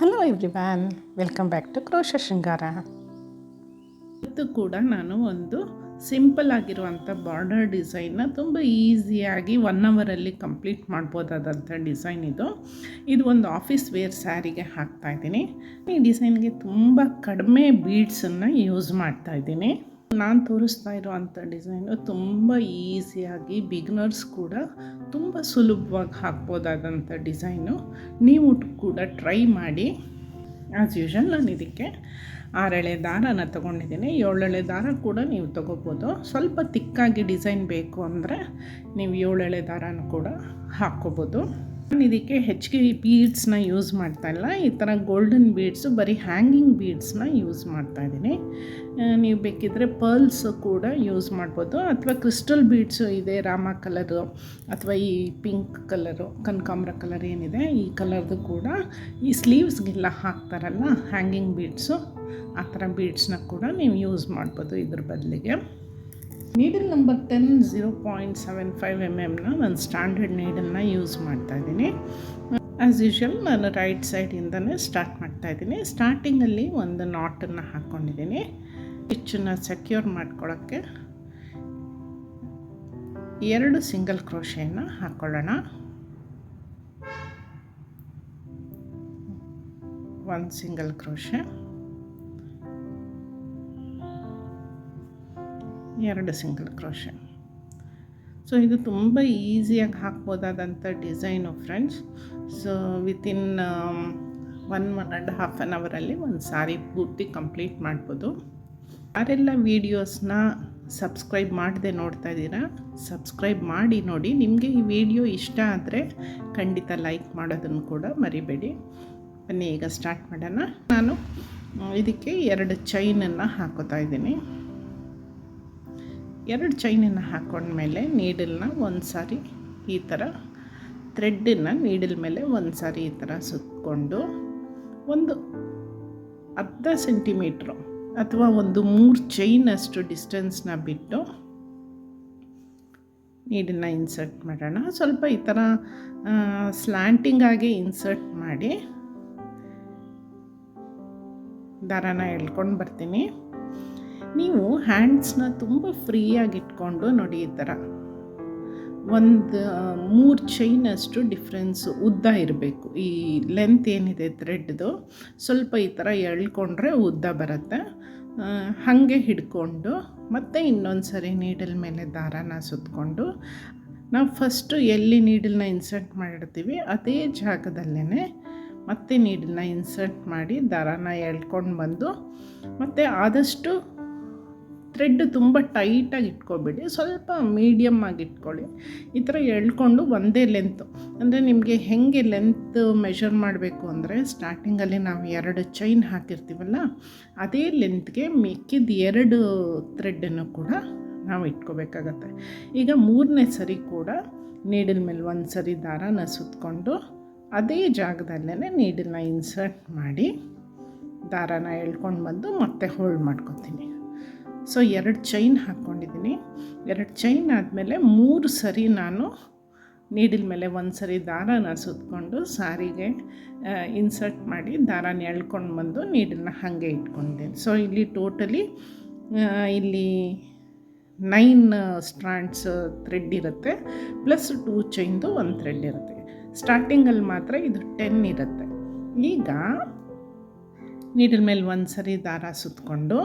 Hello everyone, welcome back to crochet Shringara. ಇವತ್ತು ಕೂಡ ನಾನು ಒಂದು ಸಿಂಪಲ್ ಆಗಿರುವಂಥ ಬಾರ್ಡರ್ ಡಿಸೈನ್ನ ತುಂಬ ಈಸಿಯಾಗಿ 1 ಅವರಲ್ಲಿ ಕಂಪ್ಲೀಟ್ ಮಾಡ್ಬೋದಾದಂಥ ಡಿಸೈನ್ ಇದು ಒಂದು ಆಫೀಸ್ ವೇರ್ ಸ್ಯಾರಿಗೆ ಹಾಕ್ತಾಯಿದ್ದೀನಿ. ಈ ಡಿಸೈನ್ಗೆ ತುಂಬ ಕಡಿಮೆ ಬೀಡ್ಸನ್ನು ಯೂಸ್ ಮಾಡ್ತಾಯಿದ್ದೀನಿ. ನಾನು ತೋರಿಸ್ತಾ ಇರುವಂಥ ಡಿಸೈನು ತುಂಬ ಈಸಿಯಾಗಿ ಬಿಗ್ನರ್ಸ್ ಕೂಡ ತುಂಬ ಸುಲಭವಾಗಿ ಹಾಕ್ಬೋದಾದಂಥ ಡಿಸೈನು. ನೀವು ಕೂಡ ಟ್ರೈ ಮಾಡಿ. ಆ್ಯಸ್ ಯೂಶಲ್ ನಾನು ಇದಕ್ಕೆ 6 ಎಳೆ ದಾರನ ತೊಗೊಂಡಿದ್ದೀನಿ. 7 ಎಳೆ ದಾರ ಕೂಡ ನೀವು ತೊಗೋಬೋದು. ಸ್ವಲ್ಪ ತಿಕ್ಕಾಗಿ ಡಿಸೈನ್ ಬೇಕು ಅಂದರೆ ನೀವು 7 ಎಳೆ ದಾರನೂ ಕೂಡ ಹಾಕ್ಕೋಬೋದು. ನಾನು ಇದಕ್ಕೆ ಹೆಚ್ಚಿಗೆ ಬೀಡ್ಸ್ನ ಯೂಸ್ ಮಾಡ್ತಾಯಿಲ್ಲ. ಈ ಥರ ಗೋಲ್ಡನ್ ಬೀಡ್ಸು, ಬರೀ ಹ್ಯಾಂಗಿಂಗ್ ಬೀಡ್ಸ್ನ ಯೂಸ್ ಮಾಡ್ತಾಯಿದ್ದೀನಿ. ನೀವು ಬೇಕಿದ್ದರೆ ಪರ್ಲ್ಸ್ ಕೂಡ ಯೂಸ್ ಮಾಡ್ಬೋದು, ಅಥವಾ ಕ್ರಿಸ್ಟಲ್ ಬೀಡ್ಸು ಇದೆ, ರಾಮ ಕಲರು ಅಥವಾ ಈ ಪಿಂಕ್ ಕಲರು, ಕನಕಾಂಬರ ಕಲರ್ ಏನಿದೆ ಈ ಕಲರ್ದು ಕೂಡ ಈ ಸ್ಲೀವ್ಸ್ಗೆಲ್ಲ ಹಾಕ್ತಾರಲ್ಲ ಹ್ಯಾಂಗಿಂಗ್ ಬೀಡ್ಸು, ಆ ಥರ ಬೀಡ್ಸ್ನ ಕೂಡ ನೀವು ಯೂಸ್ ಮಾಡ್ಬೋದು ಇದ್ರ ಬದಲಿಗೆ. ನೀಡಲ್ ನಂಬರ್ 10 0.75 mm ನಾನು ಸ್ಟ್ಯಾಂಡರ್ಡ್ ನೀಡಲ್ನ ಯೂಸ್ ಮಾಡ್ತಾಯಿದ್ದೀನಿ. ಆ್ಯಸ್ ಯೂಶುವಲ್ ನಾನು ರೈಟ್ ಸೈಡಿಂದನೇ ಸ್ಟಾರ್ಟ್ ಮಾಡ್ತಾಯಿದ್ದೀನಿ. ಸ್ಟಾರ್ಟಿಂಗಲ್ಲಿ ಒಂದು ನಾಟನ್ನು ಹಾಕ್ಕೊಂಡಿದ್ದೀನಿ. ಸ್ಟಿಚ್ಚನ್ನು ಸೆಕ್ಯೂರ್ ಮಾಡ್ಕೊಳ್ಳೋಕ್ಕೆ 2 ಸಿಂಗಲ್ ಕ್ರೋಶೆಯನ್ನು ಹಾಕ್ಕೊಳ್ಳೋಣ. 1 single crochet, 2 single crochet. So ಇದು ತುಂಬ ಈಸಿಯಾಗಿ ಹಾಕ್ಬೋದಾದಂಥ ಡಿಸೈನು ಫ್ರೆಂಡ್ಸ್. ಸೊ ವಿತಿನ್ 1.5 ಅವರಲ್ಲಿ ಒಂದು ಸಾರಿ ಪೂರ್ತಿ ಕಂಪ್ಲೀಟ್ ಮಾಡ್ಬೋದು. ಯಾರೆಲ್ಲ ವೀಡಿಯೋಸ್ನ ಸಬ್ಸ್ಕ್ರೈಬ್ ಮಾಡದೆ ನೋಡ್ತಾ ಇದ್ದೀರಾ, ಸಬ್ಸ್ಕ್ರೈಬ್ ಮಾಡಿ ನೋಡಿ. ನಿಮಗೆ ಈ ವಿಡಿಯೋ ಇಷ್ಟ ಆದರೆ ಖಂಡಿತ ಲೈಕ್ ಮಾಡೋದನ್ನು ಕೂಡ ಮರಿಬೇಡಿ. ಬನ್ನಿ ಈಗ ಸ್ಟಾರ್ಟ್ ಮಾಡೋಣ. ನಾನು ಇದಕ್ಕೆ 2 ಚೈನನ್ನು ಹಾಕೋತಾ ಇದ್ದೀನಿ. 2 ಚೈನನ್ನು ಹಾಕ್ಕೊಂಡ್ಮೇಲೆ ನೀಡಲ್ನ ಒಂದು ಸಾರಿ ಈ ಥರ ಥ್ರೆಡ್ಡನ್ನು ನೀಡಲ್ ಮೇಲೆ ಒಂದು ಸಾರಿ ಈ ಥರ ಸುತ್ತಕೊಂಡು ಒಂದು ಅರ್ಧ ಸೆಂಟಿಮೀಟ್ರು ಅಥವಾ ಒಂದು 3 ಚೈನಷ್ಟು ಡಿಸ್ಟೆನ್ಸ್ನ ಬಿಟ್ಟು ನೀಡಲ್ನ ಇನ್ಸರ್ಟ್ ಮಾಡೋಣ. ಸ್ವಲ್ಪ ಈ ಥರ ಸ್ಲ್ಯಾಂಟಿಂಗಾಗಿ ಇನ್ಸರ್ಟ್ ಮಾಡಿ ದಾರಾನ ಎಳ್ಕೊಂಡು ಬರ್ತೀನಿ. ನೀವು ಹ್ಯಾಂಡ್ಸ್ನ ತುಂಬ ಫ್ರೀಯಾಗಿ ಇಟ್ಕೊಂಡು ನೋಡಿ, ಈ ಥರ ಒಂದು 3 ಚೈನಷ್ಟು ಡಿಫ್ರೆನ್ಸು ಉದ್ದ ಇರಬೇಕು. ಈ ಲೆಂತ್ ಏನಿದೆ ಥ್ರೆಡ್ದು ಸ್ವಲ್ಪ ಈ ಥರ ಎಳ್ಕೊಂಡ್ರೆ ಉದ್ದ ಬರುತ್ತೆ. ಹಾಗೆ ಹಿಡ್ಕೊಂಡು ಮತ್ತೆ ಇನ್ನೊಂದು ಸರಿ ನೀಡಲ್ ಮೇಲೆ ದಾರಾನ ಸುತ್ತಕೊಂಡು ನಾವು ಫಸ್ಟು ಎಲ್ಲಿ ನೀಡಲ್ನ ಇನ್ಸರ್ಟ್ ಮಾಡಿರ್ತೀವಿ ಅದೇ ಜಾಗದಲ್ಲೇ ಮತ್ತೆ ನೀಡಲ್ನ ಇನ್ಸರ್ಟ್ ಮಾಡಿ ದಾರಾನ ಎಳ್ಕೊಂಡು ಬಂದು, ಮತ್ತು ಆದಷ್ಟು ಥ್ರೆಡ್ ತುಂಬ ಟೈಟಾಗಿ ಇಟ್ಕೊಬೇಡಿ, ಸ್ವಲ್ಪ ಮೀಡಿಯಮ್ ಆಗಿ ಇಟ್ಕೊಳ್ಳಿ. ಈ ಥರ ಎಳ್ಕೊಂಡು ಒಂದೇ ಲೆಂತು, ಅಂದರೆ ನಿಮಗೆ ಹೇಗೆ ಲೆಂತ್ ಮೆಷರ್ ಮಾಡಬೇಕು ಅಂದರೆ ಸ್ಟಾರ್ಟಿಂಗಲ್ಲಿ ನಾವು 2 ಚೈನ್ ಹಾಕಿರ್ತೀವಲ್ಲ ಅದೇ ಲೆಂತ್ಗೆ ಮಿಕ್ಕಿದ 2 ಥ್ರೆಡ್ಡನ್ನು ಕೂಡ ನಾವು ಇಟ್ಕೋಬೇಕಾಗತ್ತೆ. ಈಗ 3ನೇ ಸರಿ ಕೂಡ ನೀಡಲ್ ಮೇಲೆ ಒಂದು ಸರಿ ದಾರಾನ ಸುತ್ತಕೊಂಡು ಅದೇ ಜಾಗದಲ್ಲೇ ನೀಡಲ್ನ ಇನ್ಸರ್ಟ್ ಮಾಡಿ ದಾರಾನ ಎಳ್ಕೊಂಡು ಬಂದು ಮತ್ತೆ ಹೋಲ್ಡ್ ಮಾಡ್ಕೊತೀನಿ. ಸೊ 2 ಚೈನ್ ಹಾಕ್ಕೊಂಡಿದ್ದೀನಿ. 2 ಚೈನ್ ಆದಮೇಲೆ 3 ಸರಿ ನಾನು ನೀಡಲ್ ಮೇಲೆ ಒಂದು ಸರಿ ದಾರಾನ ಸುತ್ತಕೊಂಡು ಸಾರಿಗೆ ಇನ್ಸರ್ಟ್ ಮಾಡಿ ದಾರಾನ ಎಳ್ಕೊಂಡು ಬಂದು ನೀಡಲ್ನ ಹಾಗೆ ಇಟ್ಕೊಂಡಿದ್ದೀನಿ. ಸೊ ಇಲ್ಲಿ ಟೋಟಲಿ ಇಲ್ಲಿ 9 ಸ್ಟ್ರಾಂಡ್ಸ್ ಥ್ರೆಡ್ ಇರುತ್ತೆ, ಪ್ಲಸ್ 2 ಚೈನ್ದು 1 ಥ್ರೆಡ್ ಇರುತ್ತೆ. ಸ್ಟಾರ್ಟಿಂಗಲ್ಲಿ ಮಾತ್ರ ಇದು 10 ಇರುತ್ತೆ. ಈಗ ನೀಡಲ್ ಮೇಲೆ ಒಂದು ಸರಿ ದಾರ ಸುತ್ತಕೊಂಡು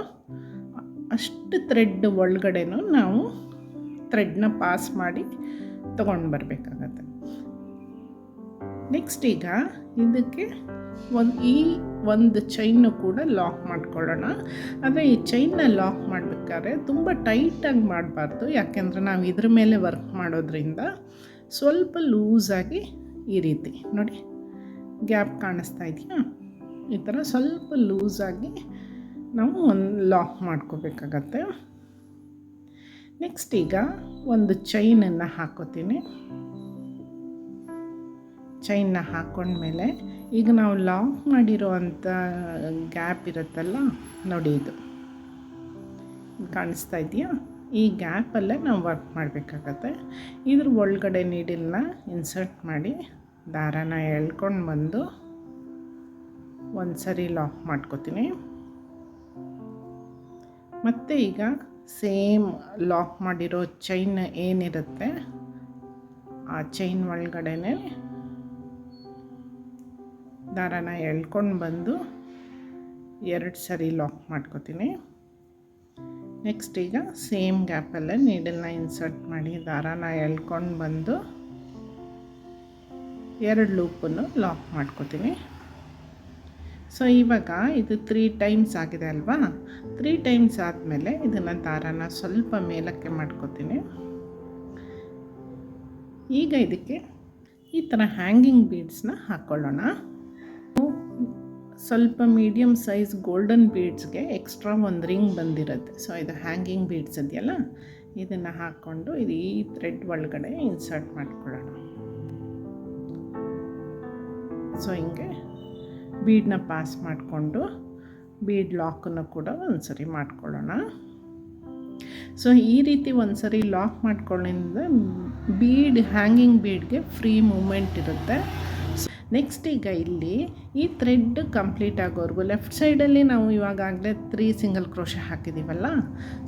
ಅಷ್ಟು ಥ್ರೆಡ್ ಒಳಗಡೆನೂ ನಾವು ಥ್ರೆಡ್ನ ಪಾಸ್ ಮಾಡಿ ತೊಗೊಂಡು ಬರಬೇಕಾಗತ್ತೆ. ನೆಕ್ಸ್ಟ್ ಈಗ ಇದಕ್ಕೆ ಒಂದು ಚೈನು ಕೂಡ ಲಾಕ್ ಮಾಡ್ಕೊಳ್ಳೋಣ. ಆದರೆ ಈ ಚೈನ್ನ ಲಾಕ್ ಮಾಡಬೇಕಾದ್ರೆ ತುಂಬ ಟೈಟಾಗಿ ಮಾಡಬಾರ್ದು, ಯಾಕೆಂದರೆ ನಾವು ಇದ್ರ ಮೇಲೆ ವರ್ಕ್ ಮಾಡೋದ್ರಿಂದ ಸ್ವಲ್ಪ ಲೂಸಾಗಿ ಈ ರೀತಿ ನೋಡಿ ಗ್ಯಾಪ್ ಕಾಣಿಸ್ತಾ ಇದೆಯಾ, ಈ ಥರ ಸ್ವಲ್ಪ ಲೂಸಾಗಿ ನಾವು ಲಾಕ್ ಮಾಡ್ಕೋಬೇಕಾಗತ್ತೆ. ನೆಕ್ಸ್ಟ್ ಈಗ ಒಂದು ಚೈನನ್ನು ಹಾಕೋತೀನಿ. ಚೈನ್ನ ಹಾಕ್ಕೊಂಡ್ಮೇಲೆ ಈಗ ನಾವು ಲಾಕ್ ಮಾಡಿರೋ ಅಂಥ ಗ್ಯಾಪ್ ಇರುತ್ತಲ್ಲ ನೋಡಿ, ಇದು ಕಾಣಿಸ್ತಾ ಇದೆಯಾ, ಈ ಗ್ಯಾಪಲ್ಲೇ ನಾವು ವರ್ಕ್ ಮಾಡಬೇಕಾಗತ್ತೆ. ಇದ್ರ ಒಳಗಡೆ ನೀಡಲ್ನ ಇನ್ಸರ್ಟ್ ಮಾಡಿ ದಾರಾನ ಎಳ್ಕೊಂಡು ಬಂದು ಒಂದು ಸರಿ ಲಾಕ್ ಮಾಡ್ಕೋತೀನಿ. ಮತ್ತು ಈಗ ಸೇಮ್ ಲಾಕ್ ಮಾಡಿರೋ ಚೈನ್ ಏನಿರುತ್ತೆ ಆ ಚೈನ್ ಒಳಗಡೆನೆ ದಾರಾನ ಎಳ್ಕೊಂಡು ಬಂದು 2 ಸರಿ ಲಾಕ್ ಮಾಡ್ಕೋತೀನಿ. ನೆಕ್ಸ್ಟ್ ಈಗ ಸೇಮ್ ಗ್ಯಾಪಲ್ಲೇ ನೀಡಲ್ನ ಇನ್ಸರ್ಟ್ ಮಾಡಿ ದಾರಾನ ಎಳ್ಕೊಂಡು ಬಂದು 2 ಲೂಪನ್ನು ಲಾಕ್ ಮಾಡ್ಕೋತೀನಿ. ಸೊ ಇವಾಗ ಇದು 3 ಟೈಮ್ಸ್ ಆಗಿದೆ ಅಲ್ವಾ. 3 ಟೈಮ್ಸ್ ಆದಮೇಲೆ ಇದನ್ನು ದಾರಾನ ಸ್ವಲ್ಪ ಮೇಲಕ್ಕೆ ಮಾಡ್ಕೋತೀನಿ. ಈಗ ಇದಕ್ಕೆ ಈ ಥರ ಹ್ಯಾಂಗಿಂಗ್ ಬೀಡ್ಸ್ನ ಹಾಕ್ಕೊಳ್ಳೋಣ. ಸ್ವಲ್ಪ ಮೀಡಿಯಮ್ ಸೈಜ್ ಗೋಲ್ಡನ್ ಬೀಡ್ಸ್ಗೆ ಎಕ್ಸ್ಟ್ರಾ ಒಂದು ರಿಂಗ್ ಬಂದಿರುತ್ತೆ. ಸೊ ಇದು ಹ್ಯಾಂಗಿಂಗ್ ಬೀಡ್ಸ್ ಇದೆಯಲ್ಲ, ಇದನ್ನು ಹಾಕ್ಕೊಂಡು ಇದು ಈ ಥ್ರೆಡ್ ಒಳಗಡೆ ಇನ್ಸರ್ಟ್ ಮಾಡ್ಕೊಳ್ಳೋಣ. ಸೊ ಹಿಂಗೆ ಬೀಡನ್ನ ಪಾಸ್ ಮಾಡಿಕೊಂಡು ಬೀಡ್ ಲಾಕನ್ನು ಕೂಡ ಒಂದು ಸರಿ ಮಾಡ್ಕೊಳ್ಳೋಣ. ಸೊ ಈ ರೀತಿ ಒಂದು ಸರಿ ಲಾಕ್ ಮಾಡ್ಕೊಳ್ಳೋದ್ರಿಂದ ಬೀಡ್ ಹ್ಯಾಂಗಿಂಗ್ ಬೀಡ್ಗೆ ಫ್ರೀ ಮೂಮೆಂಟ್ ಇರುತ್ತೆ. ನೆಕ್ಸ್ಟ್ ಈಗ ಇಲ್ಲಿ ಈ ಥ್ರೆಡ್ ಕಂಪ್ಲೀಟ್ ಆಗೋವರೆಗೂ ಲೆಫ್ಟ್ ಸೈಡಲ್ಲಿ ನಾವು ಇವಾಗಲೇ 3 ಸಿಂಗಲ್ ಕ್ರೋಶೆ ಹಾಕಿದ್ದೀವಲ್ಲ,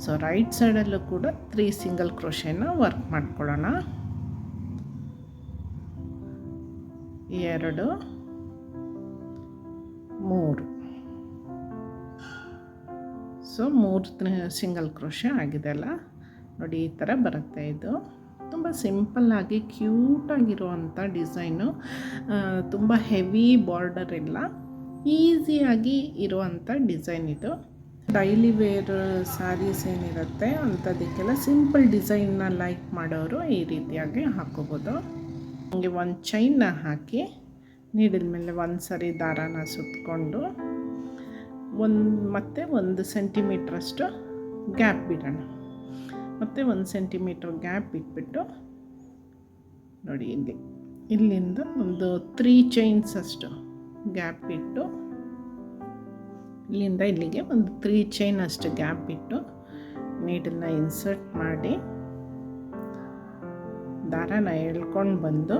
ಸೊ ರೈಟ್ ಸೈಡಲ್ಲೂ ಕೂಡ 3 ಸಿಂಗಲ್ ಕ್ರೋಶೆನ ವರ್ಕ್ ಮಾಡ್ಕೊಳ್ಳೋಣ. 2 3 ಸೊ 3 ಸಿಂಗಲ್ ಕ್ರೋಶೆ ಆಗಿದೆ ಅಲ್ಲ ನೋಡಿ, ಈ ಥರ ಬರುತ್ತೆ. ಇದು ತುಂಬ ಸಿಂಪಲ್ಲಾಗಿ ಕ್ಯೂಟಾಗಿರುವಂಥ ಡಿಸೈನು, ತುಂಬ ಹೆವಿ ಬಾರ್ಡರ್ ಇಲ್ಲ, ಈಸಿಯಾಗಿ ಇರುವಂಥ ಡಿಸೈನ್ ಇದು. ಡೈಲಿ ವೇರ್ ಸ್ಯಾರೀಸ್ ಏನಿರುತ್ತೆ ಅಂಥದಕ್ಕೆಲ್ಲ ಸಿಂಪಲ್ ಡಿಸೈನ್ನ ಲೈಕ್ ಮಾಡೋರು ಈ ರೀತಿಯಾಗಿ ಹಾಕ್ಕೋಬೋದು. ಹಂಗೆ ಒಂದು ಚೈನ್ನ ಹಾಕಿ ನೀಡಿದ ಮೇಲೆ ಒಂದು ಸರಿ ದಾರಾನ ಸುತ್ತಕೊಂಡು ಮತ್ತೆ 1 ಸೆಂಟಿಮೀಟ್ರಷ್ಟು ಗ್ಯಾಪ್ ಬಿಡೋಣ. ಮತ್ತು 1 ಸೆಂಟಿಮೀಟ್ರ್ ಗ್ಯಾಪ್ ಬಿಟ್ಬಿಟ್ಟು ನೋಡಿ ಇಲ್ಲಿಂದ ಒಂದು 3 ಚೈನ್ಸ್ ಅಷ್ಟು ಗ್ಯಾಪ್ ಬಿಟ್ಟು ಇಲ್ಲಿಂದ ಇಲ್ಲಿಗೆ ಒಂದು 3 ಚೈನ್ ಅಷ್ಟು ಗ್ಯಾಪ್ ಬಿಟ್ಟು ನೀಡಲ್ನ ಇನ್ಸರ್ಟ್ ಮಾಡಿ ದಾರಾನ ಎಳ್ಕೊಂಡು ಬಂದು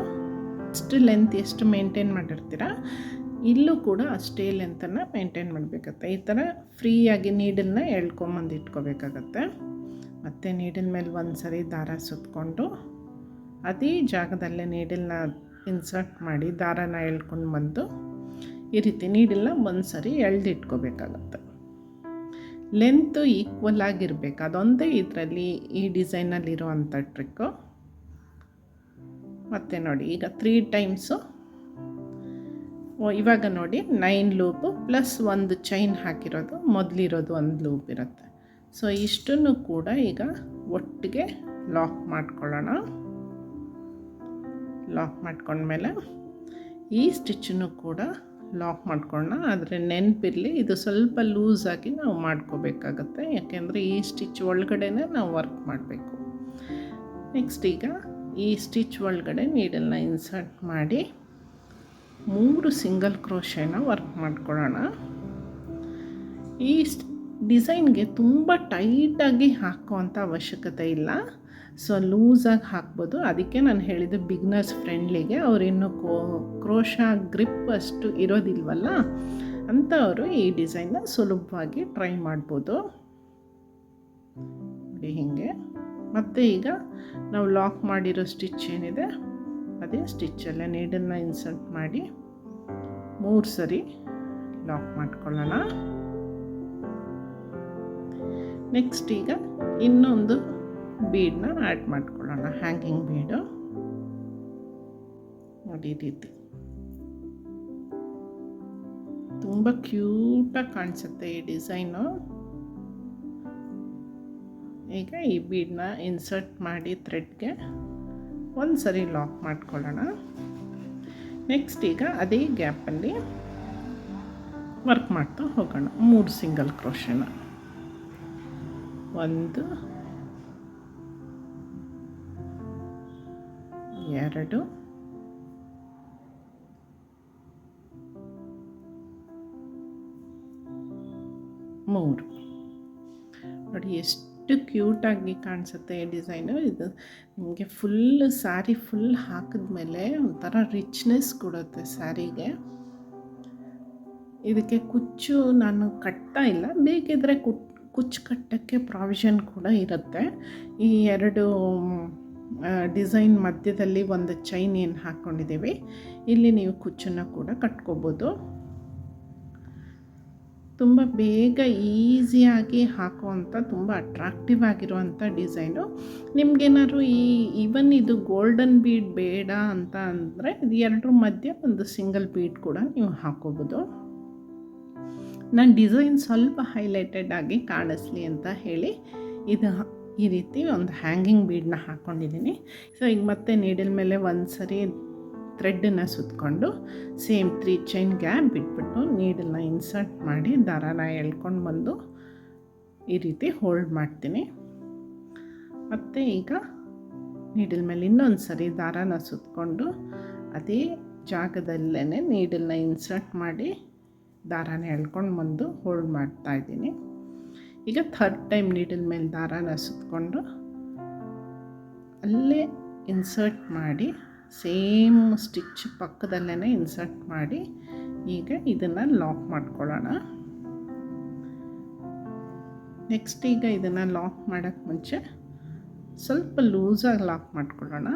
ಅಷ್ಟು ಲೆಂತ್ ಎಷ್ಟು ಮೇಂಟೈನ್ ಮಾಡಿರ್ತೀರ ಇಲ್ಲೂ ಕೂಡ ಅಷ್ಟೇ ಲೆಂತನ್ನು ಮೇಂಟೈನ್ ಮಾಡಬೇಕಾಗತ್ತೆ. ಈ ಥರ ಫ್ರೀಯಾಗಿ ನೀಡಲ್ನ ಎಳ್ಕೊಂಬಂದು ಇಟ್ಕೋಬೇಕಾಗತ್ತೆ. ಮತ್ತು ನೀಡಿನ ಮೇಲೆ ಒಂದು ಸರಿ ದಾರ ಸುತ್ತಕೊಂಡು ಅದೇ ಜಾಗದಲ್ಲೇ ನೀಡಲ್ನ ಇನ್ಸರ್ಟ್ ಮಾಡಿ ದಾರಾನ ಎಳ್ಕೊಂಡು ಬಂದು ಈ ರೀತಿ ನೀಡಲ್ನ ಒಂದು ಸರಿ ಎಳ್ದಿಟ್ಕೋಬೇಕಾಗತ್ತೆ. ಲೆಂತು ಈಕ್ವಲ್ ಆಗಿರಬೇಕು, ಅದೊಂದೇ ಇದರಲ್ಲಿ ಈ ಡಿಸೈನಲ್ಲಿರುವಂಥ ಟ್ರಿಕ್ಕು. ಮತ್ತು ನೋಡಿ ಈಗ 3 ಟೈಮ್ಸು ಇವಾಗ ನೋಡಿ 9 ಲೂಪು ಪ್ಲಸ್ 1 ಚೈನ್ ಹಾಕಿರೋದು ಮೊದಲಿರೋದು 1 ಲೂಪ್ ಇರುತ್ತೆ. ಸೊ ಇಷ್ಟನ್ನು ಕೂಡ ಈಗ ಒಟ್ಟಿಗೆ ಲಾಕ್ ಮಾಡ್ಕೊಳ್ಳೋಣ. ಲಾಕ್ ಮಾಡ್ಕೊಂಡ್ಮೇಲೆ ಈ ಸ್ಟಿಚ್ಚನ್ನು ಕೂಡ ಲಾಕ್ ಮಾಡ್ಕೊಳ್ಳೋಣ. ಆದರೆ ನೆನಪಿರಲಿ, ಇದು ಸ್ವಲ್ಪ ಲೂಸಾಗಿ ನಾವು ಮಾಡ್ಕೋಬೇಕಾಗತ್ತೆ, ಯಾಕೆಂದರೆ ಈ ಸ್ಟಿಚ್ ಒಳಗಡೆನೇ ನಾವು ವರ್ಕ್ ಮಾಡಬೇಕು. ನೆಕ್ಸ್ಟ್ ಈಗ ಈ ಸ್ಟಿಚ್ ಒಳಗಡೆ ನೀಡಲ್ನ ಇನ್ಸರ್ಟ್ ಮಾಡಿ 3 ಸಿಂಗಲ್ ಕ್ರೋಶೆನ ವರ್ಕ್ ಮಾಡ್ಕೊಳ್ಳೋಣ. ಈ ಡಿಸೈನ್ಗೆ ತುಂಬ ಟೈಟಾಗಿ ಹಾಕುವಂಥ ಅವಶ್ಯಕತೆ ಇಲ್ಲ, ಸೊ ಲೂಸಾಗಿ ಹಾಕ್ಬೋದು. ಅದಕ್ಕೆ ನಾನು ಹೇಳಿದ್ದು ಬಿಗ್ನರ್ಸ್ ಫ್ರೆಂಡ್ಲಿಗೆ, ಅವರಿನ್ನೂ ಕ್ರೋಶಾ ಗ್ರಿಪ್ ಅಷ್ಟು ಇರೋದಿಲ್ವಲ್ಲ ಅಂಥವರು ಈ ಡಿಸೈನ್ನ ಸುಲಭವಾಗಿ ಟ್ರೈ ಮಾಡ್ಬೋದು. ಹೀಗೆ ಮತ್ತು ಈಗ ನಾವು ಲಾಕ್ ಮಾಡಿರೋ ಸ್ಟಿಚ್ ಏನಿದೆ ಅದೇ ಸ್ಟಿಚ್ಚಲ್ಲೇ ನೀಡಲ್ನ ಇನ್ಸರ್ಟ್ ಮಾಡಿ 3 ಸರಿ ಲಾಕ್ ಮಾಡ್ಕೊಳ್ಳೋಣ. ನೆಕ್ಸ್ಟ್ ಈಗ ಇನ್ನೊಂದು ಬೀಡನ್ನ ಆ್ಯಡ್ ಮಾಡ್ಕೊಳ್ಳೋಣ, ಹ್ಯಾಂಗಿಂಗ್ ಬೀಡು. ನೋಡಿ ಈ ರೀತಿ ತುಂಬ ಕ್ಯೂಟಾಗಿ ಕಾಣಿಸುತ್ತೆ ಈ ಡಿಸೈನು. ಈಗ ಈ ಬೀಡನ್ನ ಇನ್ಸರ್ಟ್ ಮಾಡಿ ಥ್ರೆಡ್ಗೆ ಒಂದು ಸರಿ ಲಾಕ್ ಮಾಡ್ಕೊಳ್ಳೋಣ. ನೆಕ್ಸ್ಟ್ ಈಗ ಅದೇ ಗ್ಯಾಪಲ್ಲಿ ವರ್ಕ್ ಮಾಡ್ತಾ ಹೋಗೋಣ. 3 ಸಿಂಗಲ್ ಕ್ರೋಶೆನ 1 2 3 ನೋಡಿ ಎಷ್ಟು ಕ್ಯೂಟಾಗಿ ಕಾಣಿಸುತ್ತೆ ಈ ಡಿಸೈನು. ಇದು ನಿಮಗೆ ಫುಲ್ ಸ್ಯಾರಿ ಫುಲ್ ಹಾಕಿದ್ಮೇಲೆ ಒಂಥರ ರಿಚ್ನೆಸ್ ಕೊಡುತ್ತೆ ಸ್ಯಾರಿಗೆ. ಇದಕ್ಕೆ ಕುಚ್ಚು ನಾನು ಕಟ್ತಾ ಇಲ್ಲ, ಬೇಕಿದ್ದರೆ ಕುಚ್ಚು ಕಟ್ಟೋಕ್ಕೆ ಪ್ರಾವಿಷನ್ ಕೂಡ ಇರುತ್ತೆ. ಈ ಎರಡು ಡಿಸೈನ್ ಮಧ್ಯದಲ್ಲಿ ಒಂದು ಚೈನ್ ಏನು ಹಾಕ್ಕೊಂಡಿದ್ದೀವಿ, ಇಲ್ಲಿ ನೀವು ಕುಚ್ಚನ್ನು ಕೂಡ ಕಟ್ಕೋಬೋದು. ತುಂಬ ಬೇಗ ಈಸಿಯಾಗಿ ಹಾಕುವಂಥ ತುಂಬ ಅಟ್ರಾಕ್ಟಿವ್ ಆಗಿರುವಂಥ ಡಿಸೈನು. ನಿಮಗೇನಾದ್ರು ಈವನ್ ಇದು ಗೋಲ್ಡನ್ ಬೀಡ್ ಬೇಡ ಅಂತ ಅಂದರೆ ಇದು ಎರಡರ ಮಧ್ಯೆ ಒಂದು ಸಿಂಗಲ್ ಬೀಡ್ ಕೂಡ ನೀವು ಹಾಕೋಬೋದು. ನಾನು ಡಿಸೈನ್ ಸ್ವಲ್ಪ ಹೈಲೈಟೆಡ್ ಆಗಿ ಕಾಣಿಸ್ಲಿ ಅಂತ ಹೇಳಿ ಇದು ಈ ರೀತಿ ಒಂದು ಹ್ಯಾಂಗಿಂಗ್ ಬೀಡನ್ನ ಹಾಕ್ಕೊಂಡಿದ್ದೀನಿ. ಸೊ ಈಗ ಮತ್ತೆ ನೀಡಲ್ ಮೇಲೆ ಒಂದು ಸರಿ ಥ್ರೆಡ್ಡನ್ನು ಸುತ್ತಕೊಂಡು ಸೇಮ್ 3 ಚೈನ್ ಗ್ಯಾಪ್ ಬಿಟ್ಬಿಟ್ಟು ನೀಡಲ್ನ ಇನ್ಸರ್ಟ್ ಮಾಡಿ ದಾರಾನ ಎಳ್ಕೊಂಡು ಬಂದು ಈ ರೀತಿ ಹೋಲ್ಡ್ ಮಾಡ್ತೀನಿ. ಮತ್ತು ಈಗ ನೀಡಲ್ ಮೇಲೆ ಇನ್ನೊಂದು ಸರಿ ದಾರಾನ ಸುತ್ತಕೊಂಡು ಅದೇ ಜಾಗದಲ್ಲೇ ನೀಡಲ್ನ ಇನ್ಸರ್ಟ್ ಮಾಡಿ ದಾರಾನ ಎಳ್ಕೊಂಡು ಬಂದು ಹೋಲ್ಡ್ ಮಾಡ್ತಾಯಿದ್ದೀನಿ. ಈಗ 3rd ಟೈಮ್ ನೀಡಲ್ ಮೇಲೆ ದಾರಾನ ಸುತ್ತಕೊಂಡು ಅಲ್ಲೇ ಇನ್ಸರ್ಟ್ ಮಾಡಿ ಸೇಮ್ ಸ್ಟಿಚ್ ಪಕ್ಕದಲ್ಲೇ ಇನ್ಸರ್ಟ್ ಮಾಡಿ ಈಗ ಇದನ್ನು ಲಾಕ್ ಮಾಡ್ಕೊಳ್ಳೋಣ. ನೆಕ್ಸ್ಟ್ ಈಗ ಇದನ್ನು ಲಾಕ್ ಮಾಡೋಕ್ಕೆ ಮುಂಚೆ ಸ್ವಲ್ಪ ಲೂಸಾಗಿ ಲಾಕ್ ಮಾಡ್ಕೊಳ್ಳೋಣ.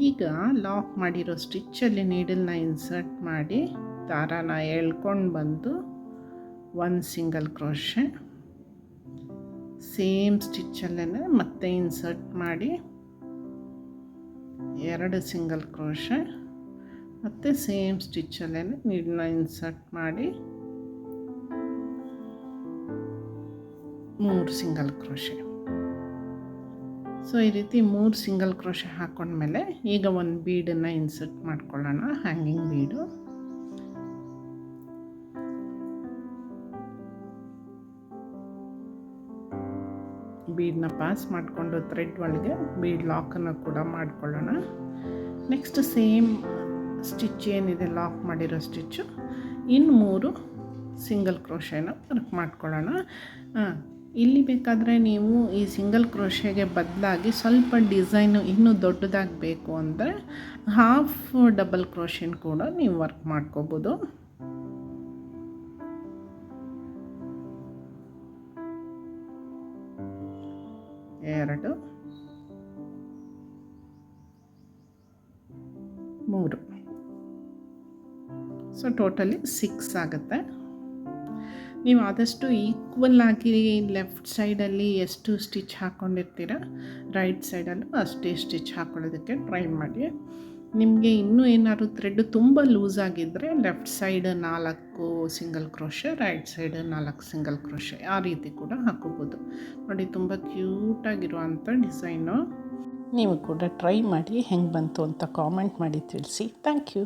ಈಗ ಲಾಕ್ ಮಾಡಿರೋ ಸ್ಟಿಚ್ಚಲ್ಲಿ ನೀಡಲ್ನ ಇನ್ಸರ್ಟ್ ಮಾಡಿ ದಾರಾನ ಎಳ್ಕೊಂಡು ಬಂದು 1 ಸಿಂಗಲ್ ಕ್ರೋಶೆ, ಸೇಮ್ ಸ್ಟಿಚ್ಚಲ್ಲೇ ಮತ್ತೆ ಇನ್ಸರ್ಟ್ ಮಾಡಿ 2 ಸಿಂಗಲ್ ಕ್ರೋಶೆ, ಮತ್ತು ಸೇಮ್ ಸ್ಟಿಚ್ಚಲ್ಲೇ ನೀಡಲ್ನ ಇನ್ಸರ್ಟ್ ಮಾಡಿ 3 ಸಿಂಗಲ್ ಕ್ರೋಶೆ. ಸೊ ಈ ರೀತಿ 3 ಸಿಂಗಲ್ ಕ್ರೋಶೆ ಹಾಕ್ಕೊಂಡ್ಮೇಲೆ ಈಗ ಒಂದು ಬೀಡನ್ನು ಇನ್ಸರ್ಟ್ ಮಾಡ್ಕೊಳ್ಳೋಣ, ಹ್ಯಾಂಗಿಂಗ್ ಬೀಡು. ಬೀಡನ್ನ ಪಾಸ್ ಮಾಡಿಕೊಂಡು ಥ್ರೆಡ್ ಒಳಗೆ ಬೀಡ್ ಲಾಕನ್ನು ಕೂಡ ಮಾಡ್ಕೊಳ್ಳೋಣ. ನೆಕ್ಸ್ಟ್ ಸೇಮ್ ಸ್ಟಿಚ್ ಏನಿದೆ ಲಾಕ್ ಮಾಡಿರೋ ಸ್ಟಿಚ್ಚು ಇನ್ನು 3 ಸಿಂಗಲ್ ಕ್ರೋಶೆನ ವರ್ಕ್ ಮಾಡ್ಕೊಳ್ಳೋಣ. ಇಲ್ಲಿ ಬೇಕಾದರೆ ನೀವು ಈ ಸಿಂಗಲ್ ಕ್ರೋಶೆಗೆ ಬದಲಾಗಿ ಸ್ವಲ್ಪ ಡಿಸೈನು ಇನ್ನೂ ದೊಡ್ಡದಾಗಿ ಬೇಕು ಅಂದರೆ ಹಾಫ್ ಡಬಲ್ ಕ್ರೋಶೆನ ಕೂಡ ನೀವು ವರ್ಕ್ ಮಾಡ್ಕೋಬೋದು. ಎರಡು 3, ಸೊ ಟೋಟಲಿ 6 ಆಗುತ್ತೆ. ನೀವು ಆದಷ್ಟು ಈಕ್ವಲ್ ಆಗಿ ಲೆಫ್ಟ್ ಸೈಡಲ್ಲಿ ಎಷ್ಟು ಸ್ಟಿಚ್ ಹಾಕ್ಕೊಂಡಿರ್ತೀರ ರೈಟ್ ಸೈಡಲ್ಲೂ ಅಷ್ಟೇ ಸ್ಟಿಚ್ ಹಾಕ್ಕೊಳ್ಳೋದಕ್ಕೆ ಟ್ರೈ ಮಾಡಿ. ನಿಮಗೆ ಇನ್ನೂ ಏನಾದ್ರು ಥ್ರೆಡ್ ತುಂಬ ಲೂಸ್ ಆಗಿದ್ದರೆ left side 4 single crochet, right side 4 single crochet, ಆ ರೀತಿ ಕೂಡ ಹಾಕೋಬೋದು. ನೋಡಿ ತುಂಬ ಕ್ಯೂಟಾಗಿರುವಂಥ ಡಿಸೈನು. ನೀವು ಕೂಡ ಟ್ರೈ ಮಾಡಿ ಹೆಂಗೆ ಬಂತು ಅಂತ ಕಾಮೆಂಟ್ ಮಾಡಿ ತಿಳಿಸಿ. Thank you.